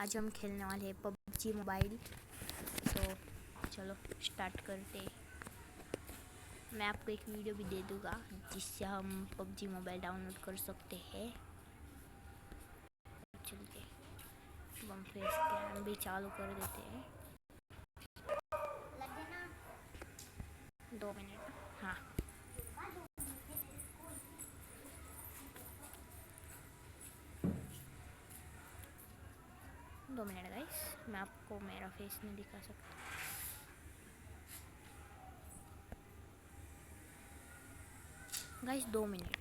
आज हम खेलने वाले हैं पबजी मोबाइल। तो चलो स्टार्ट करते। मैं आपको एक वीडियो भी दे दूँगा जिससे हम पबजी मोबाइल डाउनलोड कर सकते हैं। चलते हम फेस कैम भी चालू कर देते हैं। 2 मिनट। हाँ, दो मिनट गाइस, मैं आपको मेरा फेस नहीं दिखा सकता। Guys 2 minute.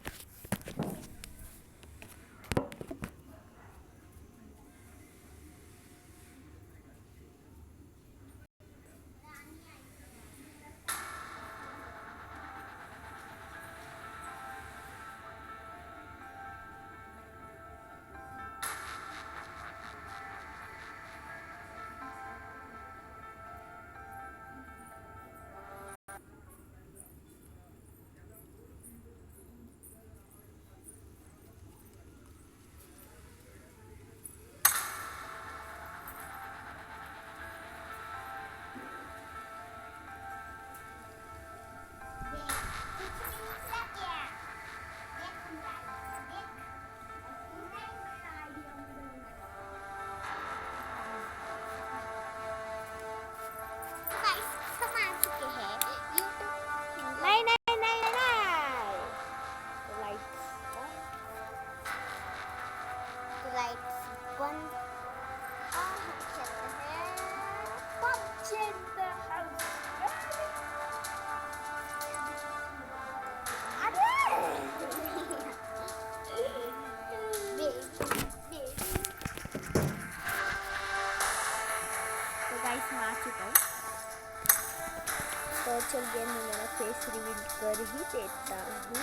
तो चलिए मैं मेरा फेस रिवील कर ही देता हूँ।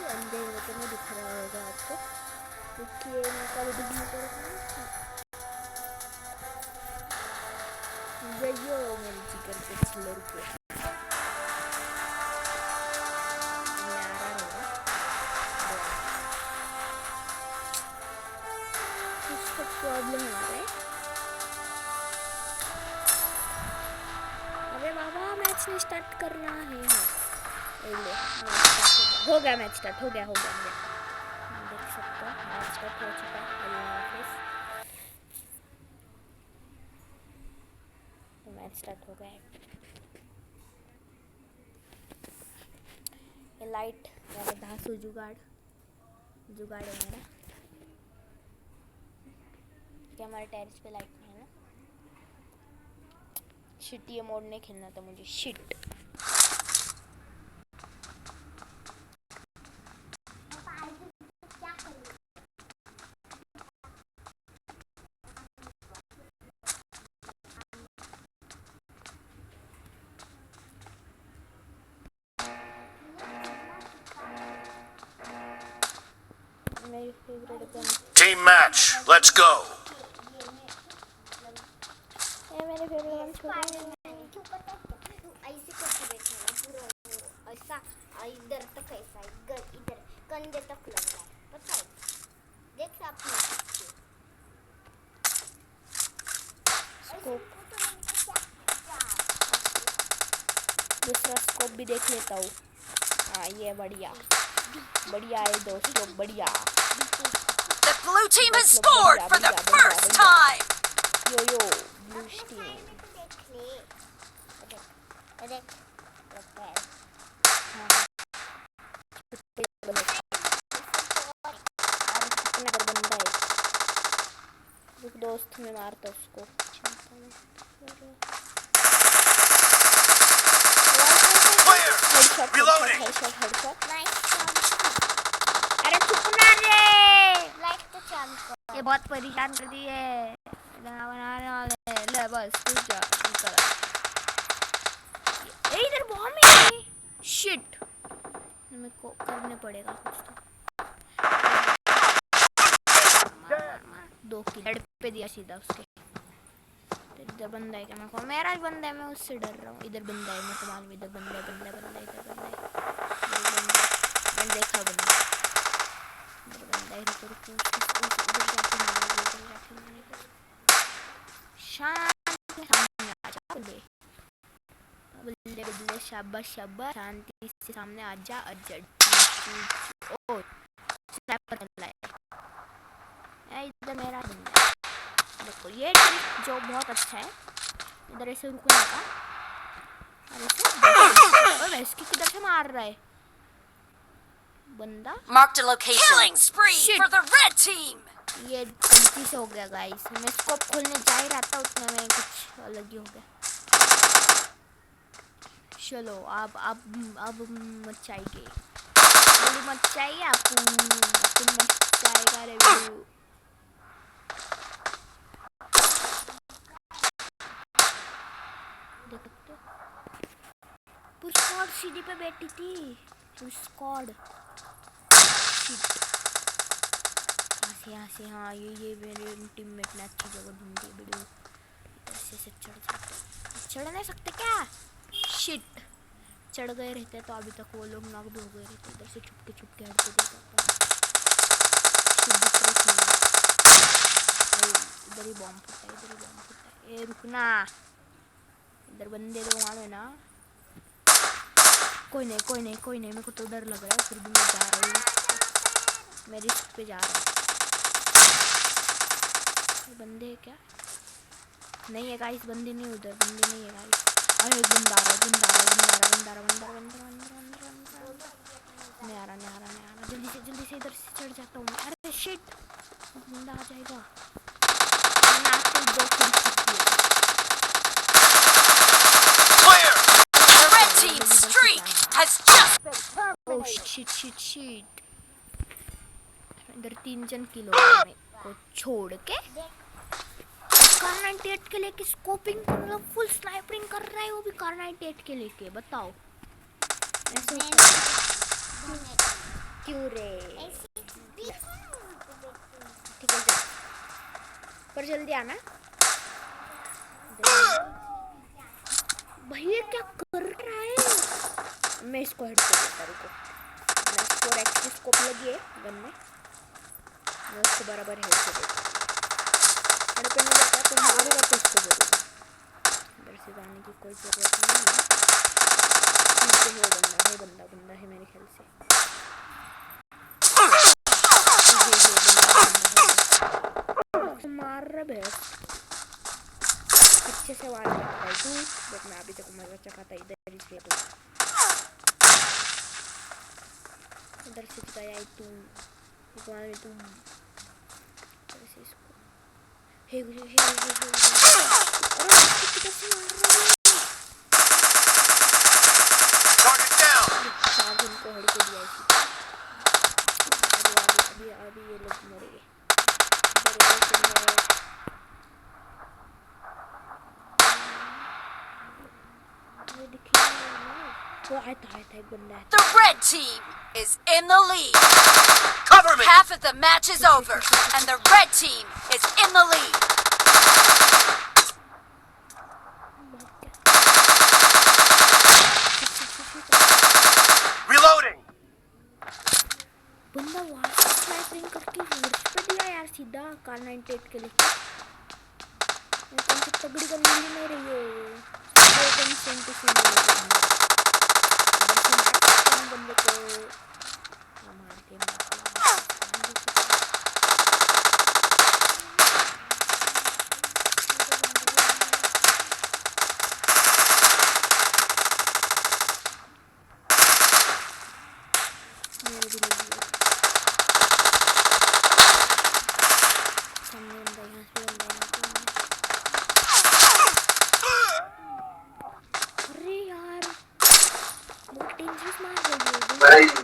अंधेरे में तो नहीं दिख रहा होगा आपको, क्योंकि मैं कल दिखने पड़ेगा। गयो मेरी जिगर के छिलर के प्रॉब्लम आ रहा है। अरे बाबा मैच स्टार्ट करना है। हो गया मैच स्टार्ट, हो गया देख सकते हो मैच स्टार्ट हो चुका है। मैच स्टार्ट हो गया है। ये लाइट मेरा धासु जुगाड़ है मेरा। क्या हमारे टेरेस पे लाइट नहीं है ना? शिट, ये मोड नहीं खेलना था मुझे। शिट। मेरी favourite gun. Team match, let's go. ये मेरे फेवरेट गन ऐसे करके बैठना पूरा ऐसा, इधर तक ऐसा, इधर कंधे तक लग रहा है, पता है? देख आपने स्कोप, दूसरा स्कोप भी देख लेता हूँ। हाँ, ये बढ़िया है दोस्तों, बढ़िया। The blue team has scored for the first time. Yo, blue team. दोस्त में मारता उसको। हेडशॉट। अरे चुप ना रे, लाइट तो चालू कर। ये बहुत परेशान कर दी है। बनाने वाले ले बस कुछ जा निकल। इधर बॉम्ब है। शिट, मेरे को करने पड़ेगा कुछ तो। 2 किल हेड पे दिया सीधा उसके। इधर बंदा है क्या? मेरे को मेरा ही बंदा है, मैं उससे डर रहा हूँ। इधर बंदा है, मेरे को मालूम। इधर बंदा है, इधर बंदा है। मैंने देखा बंदा इधर जाके मारेगा। शांति सामने आ जा बल्ले बल्ले बल्ले शाबाश शाबाश शांति से सामने आ जा अजड ओ स्नैपर चला है इधर मेरा बंदा है। देखो ये ट्रिक जो बहुत अच्छा है इधर ऐसे रुकने का और इसकी किधर से मार रहा है बंदा Marked a location. Killing spree Shit. for the red team. ये गलती से हो गया गाइस मैं स्कोप खोलने जा ही रहा था उतने में कुछ अलग ही हो गया चलो अब मचाएंगे गोली मचाइए आप मचाएगा रे वीडियो देखते पुश स्क्वाड सीढ़ी पे बैठी थी पुश स्क्वाड यहाँ से हाँ ये मेरे टीममेट ने अच्छी जगह ढूंढी वीडियो ऐसे चढ़ नहीं सकते क्या शिट चढ़ गए रहते तो अभी तक वो लोग नॉक भी हो गए रहते इधर से छुपके हटके देता इधर ही बॉम्ब फूटा है ए रुकना इधर बंदे दो मारो ना कोई नहीं मेरे को तो डर लग रहा है फिर भी मैं जा रही हूँ मैं रिस्क पे जा रहा हूँ बंदे है क्या नहीं है गाइस बंदे नहीं उधर बंदे नहीं है गाइस अरे एक बंदा आ रहा नहीं आ रहा जल्दी से इधर से चढ़ जाता हूँ अरे शिट बंदा आ जाएगा The red team's streak has just been oh terminated. Shit इधर 3 जन किलो मेरे को छोड़ के कार 98 के लेके स्कोपिंग मतलब फुल स्नाइपिंग कर रहा है वो भी कार 98 के लेके बताओ ऐसे क्यों रे ठीक है जा पर जल्दी आना भैया क्या कर रहा है मैं इसको हेड कर देता रुको मैं 4x स्कोप लगी है गन में मैं उसको बराबर हेड कर देता हेड करने जाता तो मारूंगा तो इसको जरूर इधर से जाने की कोई जरूरत नहीं है नीचे बंदा है मेरे ख्याल से मार रहा है अच्छे से वार करता है तू बट मैं अभी तक मजा चखाता इधर इसलिए तो इधर से गया है तू तू ऐसे इसको हे अरे इसको किधर से मार रहा है Target down. चार जन को हेड को दिया अभी ये लोग मरेंगे The red team is in the lead. Cover me. Half of the match is over, and the red team is in the lead. Reloading. बंदा वहाँ से स्नाइपिंग करके हेड्स पे दिया यार सीधा कार 98 के लिए मैं कौन सी तगड़ी गन मिली नहीं रही है दो गन सेम टू सेम बंदे को मार के मेरे भी लगी है सामने बंदा यहाँ से अरे यार बहुत डेंजरस मार रही है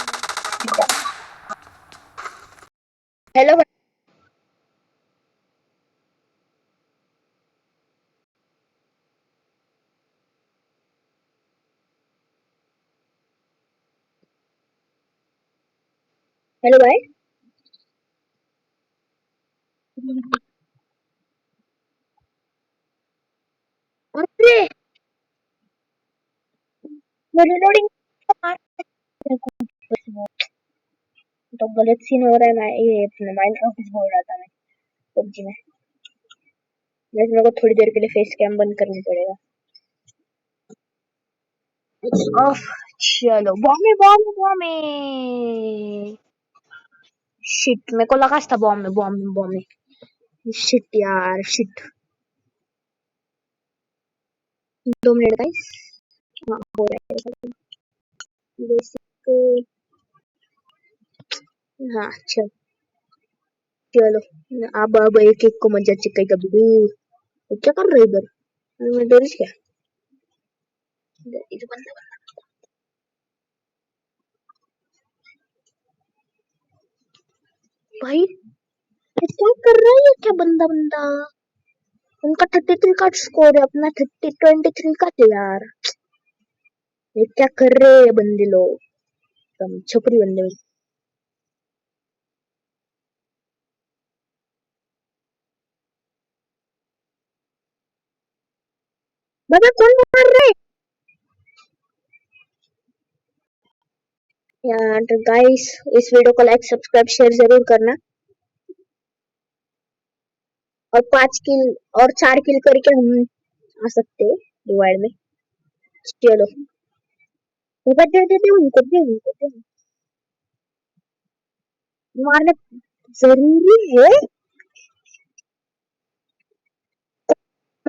हेलो हेलो भाई अरे मैं रिलोडिंग तो गलत सीन हो रहा है मैं ये अपने माइनक्राफ्ट बोल रहा था मैं पबजी में गाइस मेरे को थोड़ी देर के लिए फेस कैम बंद करना पड़ेगा। It's of. चलो बॉम्बे बॉम्बे बॉम्बे। शिट मेरे को लगा था बॉम्बे बॉम्बे बॉम्बे। शिट यार शिट। 2 minute guys. हाँ हो रहा है बेसिक। हाँ चल चलो। अब एक एक को मजा चिकेगा बिडू। क्या कर रहे हो इधर? मैं डर क्या? इधर बंदा भाई ये क्या कर रहा है? ये क्या बंदा बंदा? उनका 33 का स्कोर है, अपना 23 का था यार। ये क्या कर रहे हैं बंदे लोग? तुम छपरी बंदे। बाबा कौन मार रहे? यार गाइस इस वीडियो को लाइक सब्सक्राइब शेयर जरूर करना। और 5 किल और 4 किल करके हम आ सकते हैं डिवाइड में। चलो बाबा दे उनको दे। मारना जरूरी है।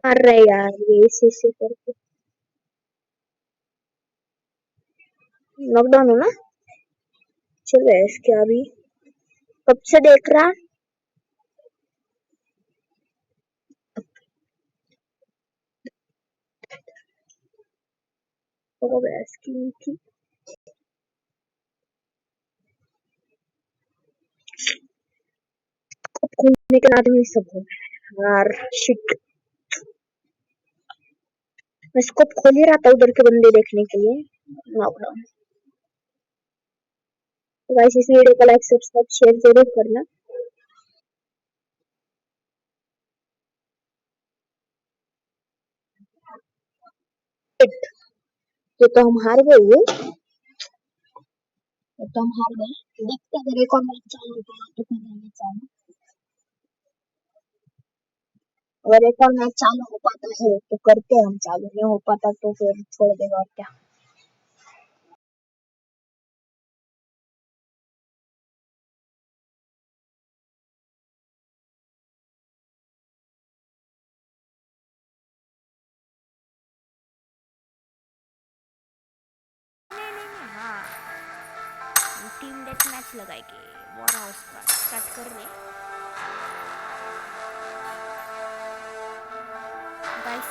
मार रहा है यार ये ऐसे करके। लॉकडाउन हो ना। चलो इसके अभी कब से देख रहा। तो इसकी घूमने के बाद में सब हो यार। शिट मैं स्कोप खोल ही रहा था उधर के बंदे देखने के लिए। लॉकडाउन। तो गाइस इस वीडियो को लाइक सब्सक्राइब शेयर जरूर करना। Shit, ये तो हम हार गए। ये तो हम हार गए। देखते अगर एक और मैच चालू होता है तो करेंगे चालू। अगर एक और मैच चालू हो पाता है तो करते हैं हम चालू। नहीं हो पाता तो फिर छोड़ देगा और क्या। हाँ टीम डेथ मैच लगाएंगे। वॉर हाउस का स्टार्ट कर रहे गाइस।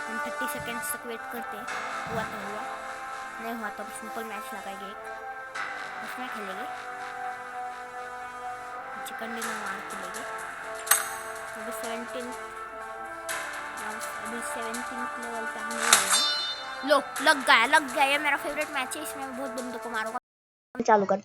हम 30 सेकेंड्स तक वेट करते हैं। हुआ तो हुआ, नहीं हुआ तो सिंपल मैच लगाएंगे एक। उसमें खेलेंगे चिकन डिनर मार खेलेंगे। अभी 17th लेवल पे हम नहीं आए। लो लग गया ये मेरा फेवरेट मैच है। इसमें मैं बहुत बंदों को मारूंगा। चालू करता